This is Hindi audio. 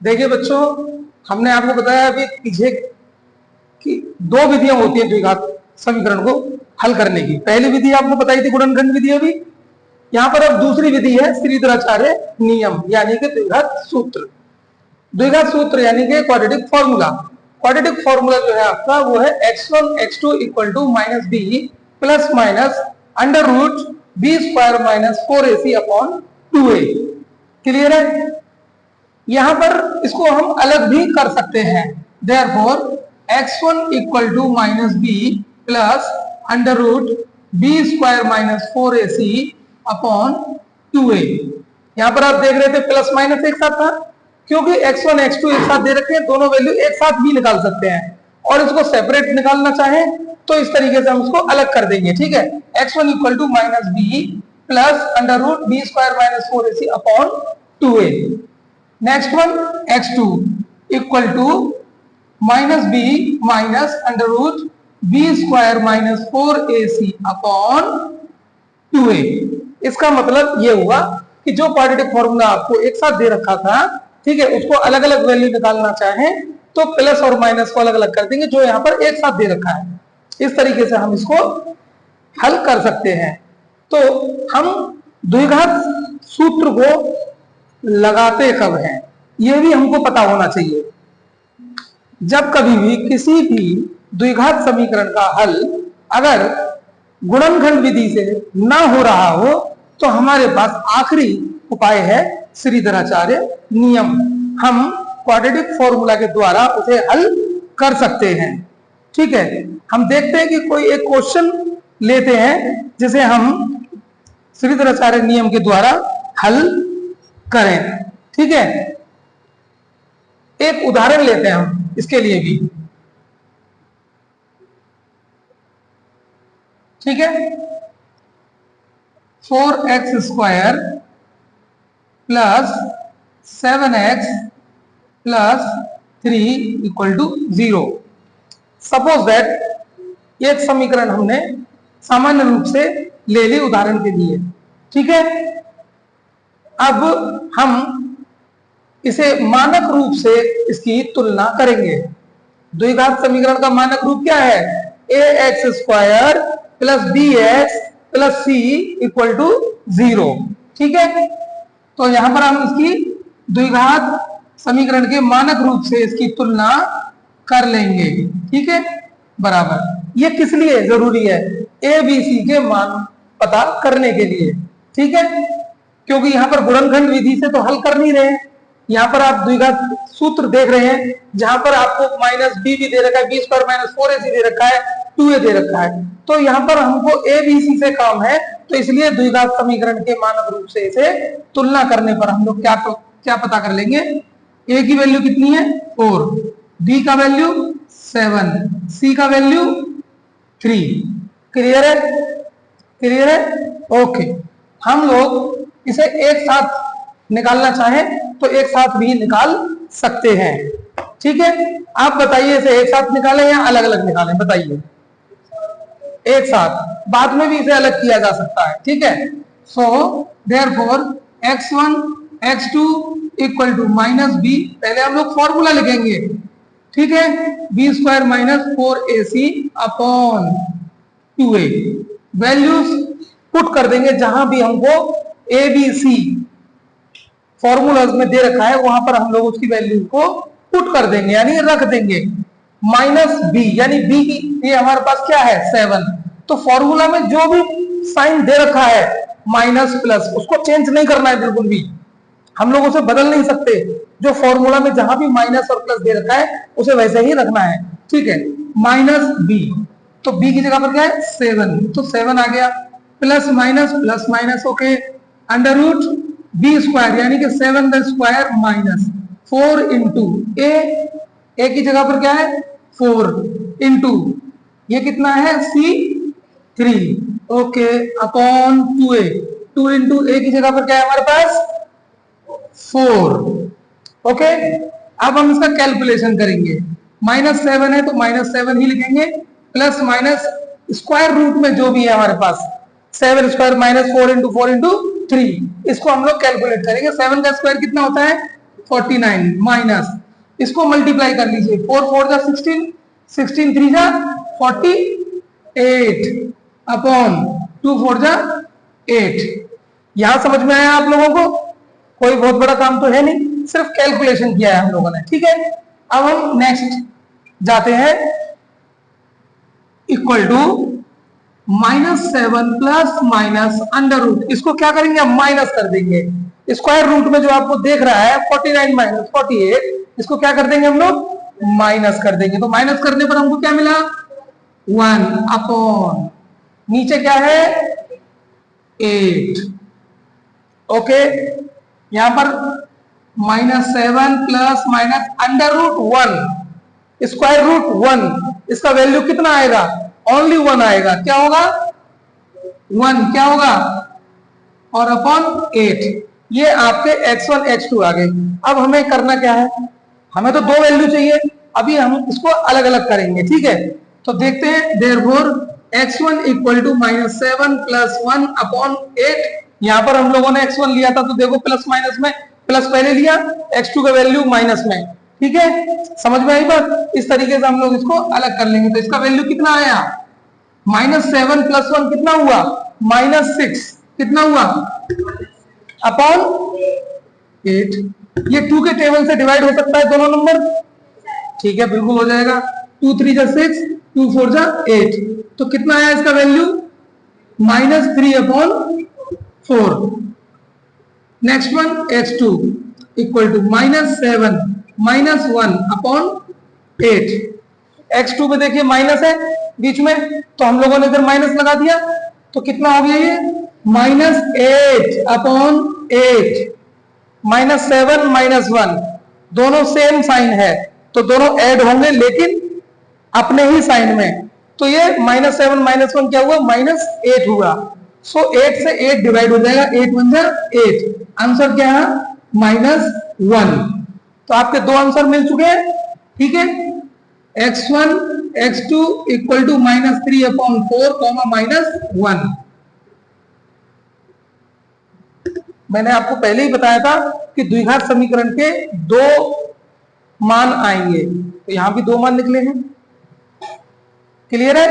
देखिए बच्चों, हमने आपको बताया अभी पीछे कि दो विधियां होती है द्विघात समीकरण को हल करने की। पहली विधि आपको बताई थी गुणनखंड विधि। अभी यहाँ पर अब दूसरी विधि है श्रीधराचार्य नियम यानी कि द्विघात सूत्र। द्विघात सूत्र यानी कि क्वाड्रेटिक फॉर्मूला। क्वाड्रेटिक फॉर्मूला जो है आपका वो है x1 x2 equal to minus B plus minus under root B square minus 4ac upon 2a। Clear है? यहां पर इसको हम अलग भी कर सकते हैं। Therefore x1 equal to minus B plus under root B square minus 4ac upon 2a। यहां पर आप देख रहे थे प्लस माइनस एक साथ था, क्योंकि x1 x2 एक साथ दे रखे हैं, दोनों वैल्यू एक साथ भी निकाल सकते हैं। और इसको सेपरेट निकालना चाहें तो इस तरीके से हम इसको अलग कर देंगे। ठीक है, x1 equal to minus B plus under root B square minus 4ac upon 2a। Next one x2 equal to minus B minus under root B square minus 4ac upon 2a। इसका मतलब ये हुआ कि जो क्वाड्रेटिक फॉर्मूला आपको एक साथ दे रखा था, ठीक है, उसको अलग अलग वैल्यू निकालना चाहें तो प्लस और माइनस को अलग अलग कर देंगे, जो यहाँ पर एक साथ दे रखा है। इस तरीके से हम इसको हल कर सकते हैं। तो हम द्विघात सूत्र को लगाते कब हैं, यह भी हमको पता होना चाहिए। जब कभी भी किसी भी द्विघात समीकरण का हल अगर गुणनखंड विधि से ना हो रहा हो तो हमारे पास आखिरी उपाय है श्रीधराचार्य नियम। हम क्वाड्रेटिक फॉर्मूला के द्वारा उसे हल कर सकते हैं। ठीक है, हम देखते हैं कि कोई एक क्वेश्चन लेते हैं जिसे हम श्रीधराचार्य नियम के द्वारा हल करें। ठीक है, एक उदाहरण लेते हैं हम इसके लिए भी। ठीक है, 4x square plus 7x plus 3 equal to 0। Suppose that एक समीकरण हमने सामान्य रूप से ले ली उदाहरण के लिए। ठीक है, अब हम इसे मानक रूप से इसकी तुलना करेंगे। द्विघात समीकरण का मानक रूप क्या है? ax square plus bx plus c equal to 0। ठीक है, तो यहां पर हम इसकी द्विघात समीकरण के मानक रूप से इसकी तुलना कर लेंगे। ठीक है, बराबर। ये किस लिए जरूरी है? ए बी सी के मान पता करने के लिए। ठीक है, क्योंकि यहां पर गुणनखंड विधि से तो हल कर नहीं रहे हैं। यहाँ पर आप द्विघात सूत्र देख रहे हैं जहां पर आपको माइनस बी भी दे रखा है, बी स्क्वायर माइनस 4ac दे रखा है, 2a दे रखा है। तो यहाँ पर हमको ए बी सी से काम है, तो इसलिए द्विघात समीकरण के मानक रूप से इसे तुलना करने पर हम लोग क्या पता कर लेंगे? ए की वैल्यू कितनी है? 4, बी का वैल्यू 7, सी का वैल्यू 3। क्लियर है? क्लियर है? ओके, हम लोग इसे एक साथ निकालना चाहें तो एक साथ भी निकाल सकते हैं। ठीक है, आप बताइए इसे एक साथ निकालें या अलग अलग निकालें? बताइए। एक साथ, बाद में भी इसे अलग किया जा सकता है। ठीक है, so therefore x1 x2 equal to minus B, पहले हम लोग फॉर्मूला लिखेंगे। ठीक है, B square minus 4ac upon 2a। Values put कर देंगे जहां भी हमको ए बी सी फॉर्मूलाज में दे रखा है, वहां पर हम लोग उसकी वैल्यू को पुट कर देंगे, यानी रख देंगे। माइनस बी, यानी बी की ये हमारे पास क्या है? 7। तो फॉर्मूला में जो भी साइन दे रखा है माइनस प्लस, उसको चेंज नहीं करना है बिल्कुल भी। हम लोग उसे बदल नहीं सकते। जो फॉर्मूला में जहां भी माइनस और प्लस दे रखा है उसे वैसे ही रखना है। ठीक है, माइनस बी, तो बी की जगह पर क्या है? 7, तो 7 आ गया, plus minus okay, under root B square यानी कि 7 का स्क्वायर माइनस 4 इंटू ए की जगह पर क्या है? 4 इंटू ये कितना है? C3 okay upon 2a, 2 into ए की जगह पर क्या है हमारे पास? 4। ओके, अब हम इसका कैलकुलेशन करेंगे। -7 है तो -7 ही लिखेंगे, प्लस माइनस स्क्वायर रूट में जो भी है हमारे पास 7 स्क्वायर माइनस 4 इंटू 3, इसको हम लोग कैलकुलेट करेंगे। 7 का स्क्वायर कितना होता है 49 माइनस, इसको मल्टीप्लाई कर लीजिए, 4 4 जा 16, 16 3 जा 48 अपॉन 2 4 जा 8। यहां समझ में आया आप लोगों को? कोई बहुत बड़ा काम तो है नहीं, सिर्फ कैलकुलेशन किया है हम लोगों ने, ठीक है। अब हम नेक्स्ट जाते हैं, equal to -7 plus minus under root, इसको क्या करेंगे हम माइनस कर देंगे। स्क्वायर रूट में जो आपको देख रहा है 49 माइनस 48, इसको क्या कर देंगे हम लोग माइनस कर देंगे। तो माइनस करने पर हमको क्या मिला 1 अपॉन नीचे क्या है 8। ओके, यहां पर -7 plus minus under root 1 square root 1, इसका वैल्यू कितना आएगा ओनली 1 आएगा। क्या होगा 1 क्या होगा और अपॉन 8, ये आपके x1 x2 आ गए। अब हमें करना क्या है, हमें तो दो वैल्यू चाहिए, अभी हम इसको अलग अलग करेंगे, ठीक है। तो देखते हैं, therefore x1 equal to -7 plus 1 upon 8। यहां पर हम लोगों ने x1 लिया था तो देखो प्लस माइनस में, प्लस पहले लिया, x2 का वैल्यू माइनस में, ठीक है। समझ में आई बात? इस तरीके से हम लोग इसको अलग कर लेंगे। तो इसका वैल्यू कितना आया -7 प्लस 1 कितना हुआ -6, कितना हुआ अपॉन 8। ये 2 के टेबल से डिवाइड हो सकता है दोनों नंबर, ठीक है, बिल्कुल हो जाएगा। 2 3 जा 6, 2 4 जा 8, तो कितना आया इसका value -3 upon 4। Next one x2 equal to -7 minus 1 upon 8। x2 में देखिए माइनस है बीच में, तो हम लोगों ने इधर माइनस लगा दिया, तो कितना हो गया ये -8 अपॉन 8। -7 -1 दोनों सेम साइन है, तो दोनों ऐड होंगे लेकिन अपने ही साइन में। तो ये -7 -1 क्या हुआ -8 हुआ। सो 8 से 8 डिवाइड हो जाएगा, 8 1 जा 8, आंसर क्या है -1। तो आपके दो आंसर मिल चुके हैं, ठीक है। x1 x2 equal to -3 upon 4 -1। मैंने आपको पहले ही बताया था कि द्विघात समीकरण के दो मान आएंगे, तो यहां भी दो मान निकले हैं। क्लियर है?